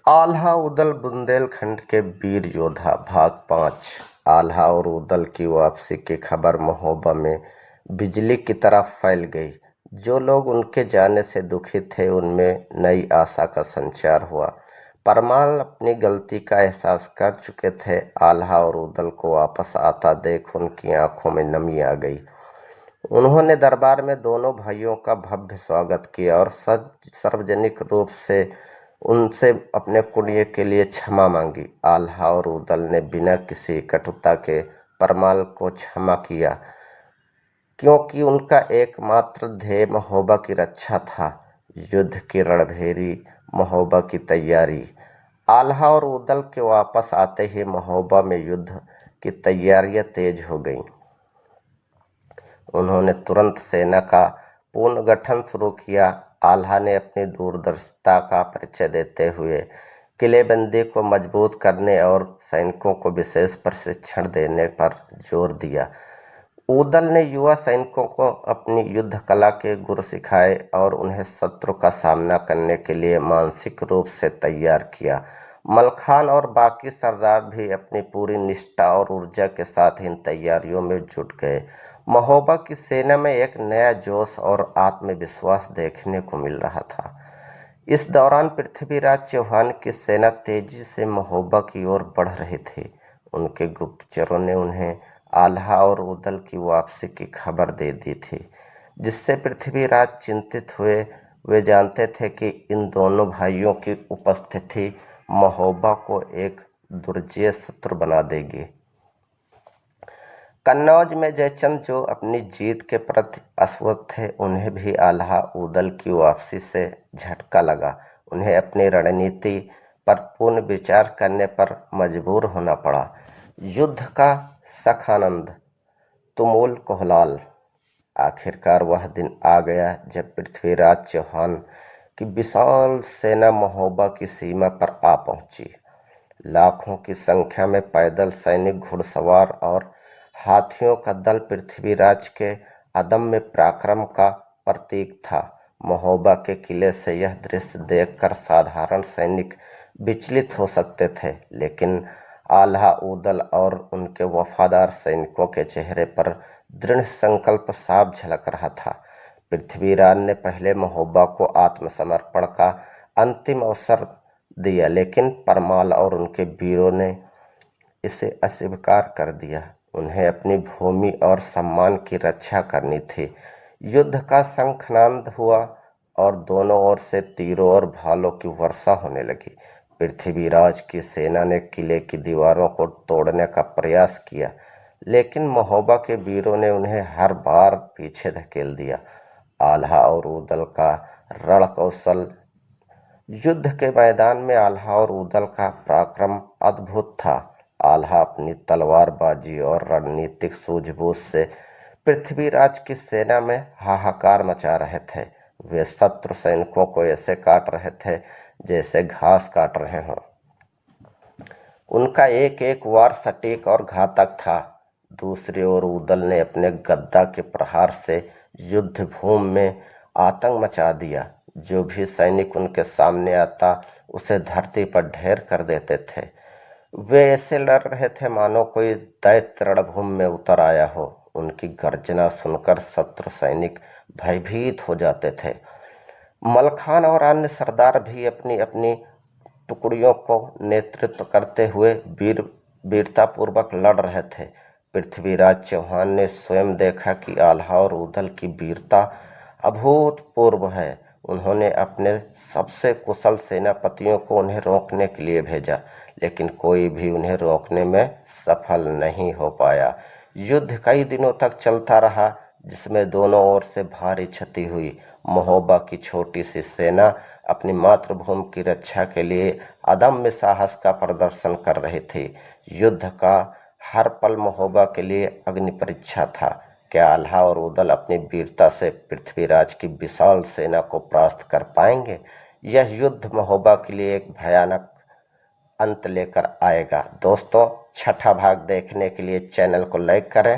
आल्हा उदल बुंदेलखंड के वीर योद्धा भाग 5। आल्हा और उदल की वापसी की खबर महोबा में बिजली की तरह फैल गई। जो लोग उनके जाने से दुखी थे उनमें नई आशा का संचार हुआ। परमाल अपनी गलती का एहसास कर चुके थे। आल्हा और उदल को वापस आता देख उनकी आंखों में नमी आ गई। उन्होंने दरबार में दोनों भाइयों का भव्य स्वागत किया और सार्वजनिक रूप से उनसे अपने कुनिये के लिए क्षमा मांगी। आल्हा और उदल ने बिना किसी कटुता के परमाल को क्षमा किया, क्योंकि उनका एकमात्र ध्येय महोबा की रक्षा था। युद्ध की रणभेरी महोबा की तैयारी। आल्हा और उदल के वापस आते ही महोबा में युद्ध की तैयारियां तेज हो गईं। उन्होंने तुरंत सेना का पुनर्गठन शुरू किया। आल्हा ने अपनी दूरदर्शिता का परिचय देते हुए किलेबंदी को मजबूत करने और सैनिकों को विशेष प्रशिक्षण देने पर जोर दिया। उदल ने युवा सैनिकों को अपनी युद्ध कला के गुर सिखाए और उन्हें शत्रु का सामना करने के लिए मानसिक रूप से तैयार किया। मलखान और बाकी सरदार भी अपनी पूरी निष्ठा और ऊर्जा के साथ इन तैयारियों में जुट गए। महोबा की सेना में एक नया जोश और आत्मविश्वास देखने को मिल रहा था। इस दौरान पृथ्वीराज चौहान की सेना तेजी से महोबा की ओर बढ़ रही थी। उनके गुप्तचरों ने उन्हें आल्हा और उदल की वापसी की खबर दे दी थी, जिससे पृथ्वीराज चिंतित हुए। वे जानते थे कि इन दोनों भाइयों की उपस्थिति महोबा को एक दुर्जय शत्रु बना देगी। कन्नौज में जयचंद, जो अपनी जीत के प्रति अस्वस्थ थे, उन्हें भी आल्हा उदल की वापसी से झटका लगा। उन्हें अपनी रणनीति पर पुनः विचार करने पर मजबूर होना पड़ा। युद्ध का सखानंद, तुमुल कोहलाल। आखिरकार वह दिन आ गया जब पृथ्वीराज चौहान की विशाल सेना महोबा की सीमा पर आ पहुंची। लाखों की संख्या में पैदल सैनिक, घुड़सवार और हाथियों का दल पृथ्वीराज के अदम्य पराक्रम का प्रतीक था। महोबा के किले से यह दृश्य देखकर साधारण सैनिक विचलित हो सकते थे, लेकिन आल्हा उदल और उनके वफादार सैनिकों के चेहरे पर दृढ़ संकल्प साफ झलक रहा था। पृथ्वीराज ने पहले महोबा को आत्मसमर्पण का अंतिम अवसर दिया, लेकिन परमाल और उनके वीरों ने इसे अस्वीकार कर दिया। उन्हें अपनी भूमि और सम्मान की रक्षा करनी थी। युद्ध का शंखनाद हुआ और दोनों ओर से तीरों और भालों की वर्षा होने लगी। पृथ्वीराज की सेना ने किले की दीवारों को तोड़ने का प्रयास किया, लेकिन महोबा के वीरों ने उन्हें हर बार पीछे धकेल दिया। आल्हा और उदल का रण कौशल। युद्ध के मैदान में आल्हा और उदल का पराक्रम अद्भुत था। आल्हा अपनी तलवारबाजी और रणनीतिक सूझबूझ से पृथ्वीराज की सेना में हाहाकार मचा रहे थे। वे शत्रु सैनिकों को ऐसे काट रहे थे जैसे घास काट रहे हों। उनका एक एक वार सटीक और घातक था। दूसरी ओर उदल ने अपने गदा के प्रहार से युद्ध भूमि में आतंक मचा दिया। जो भी सैनिक उनके सामने आता उसे धरती पर ढेर कर देते थे। वे ऐसे लड़ रहे थे मानो कोई दैत्य रणभूमि में उतर आया हो। उनकी गर्जना सुनकर शत्रु सैनिक भयभीत हो जाते थे। मलखान और अन्य सरदार भी अपनी अपनी टुकड़ियों को नेतृत्व करते हुए वीरतापूर्वक लड़ रहे थे। पृथ्वीराज चौहान ने स्वयं देखा कि आल्हा और उदल की वीरता अभूतपूर्व है। उन्होंने अपने सबसे कुशल सेनापतियों को उन्हें रोकने के लिए भेजा, लेकिन कोई भी उन्हें रोकने में सफल नहीं हो पाया। युद्ध कई दिनों तक चलता रहा, जिसमें दोनों ओर से भारी क्षति हुई। महोबा की छोटी सी सेना अपनी मातृभूमि की रक्षा के लिए अदम्य साहस का प्रदर्शन कर रही थी। युद्ध का हर पल महोबा के लिए अग्नि परीक्षा था। क्या आल्हा और उदल अपनी वीरता से पृथ्वीराज की विशाल सेना को परास्त कर पाएंगे? यह युद्ध महोबा के लिए एक भयानक अंत लेकर आएगा। दोस्तों, छठा भाग देखने के लिए चैनल को लाइक करें।